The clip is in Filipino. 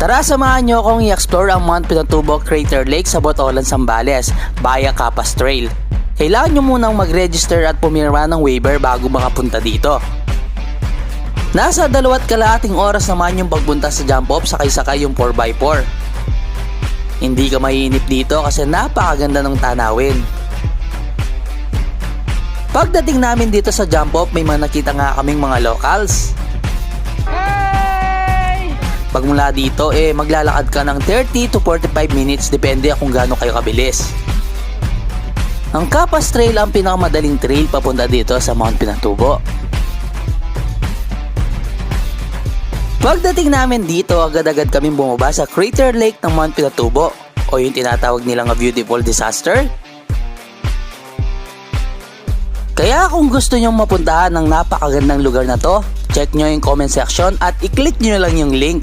Tara, samahan nyo akong i-explore ang Mount Pinatubo Crater Lake sa Botolan, Zambales via Capas Trail. Kailangan nyo munang mag-register at pumirma ng waiver bago makapunta dito. Nasa 2.5 oras naman yung pagpunta sa jump off sakay-sakay yung 4x4. Hindi ka maiinip dito kasi napakaganda ng tanawin. Pagdating namin dito sa jump off, may mga nakita nga kaming mga locals. Pag mula dito, maglalakad ka ng 30 to 45 minutes depende kung gaano kayo kabilis. Ang Capas Trail ang pinakamadaling trail papunta dito sa Mount Pinatubo. Pagdating namin dito, agad-agad kaming bumaba sa Crater Lake ng Mount Pinatubo o yung tinatawag nilang a beautiful disaster. Kaya kung gusto nyong mapuntahan ng napakagandang lugar na to, check nyo yung comment section at i-click nyo lang yung link.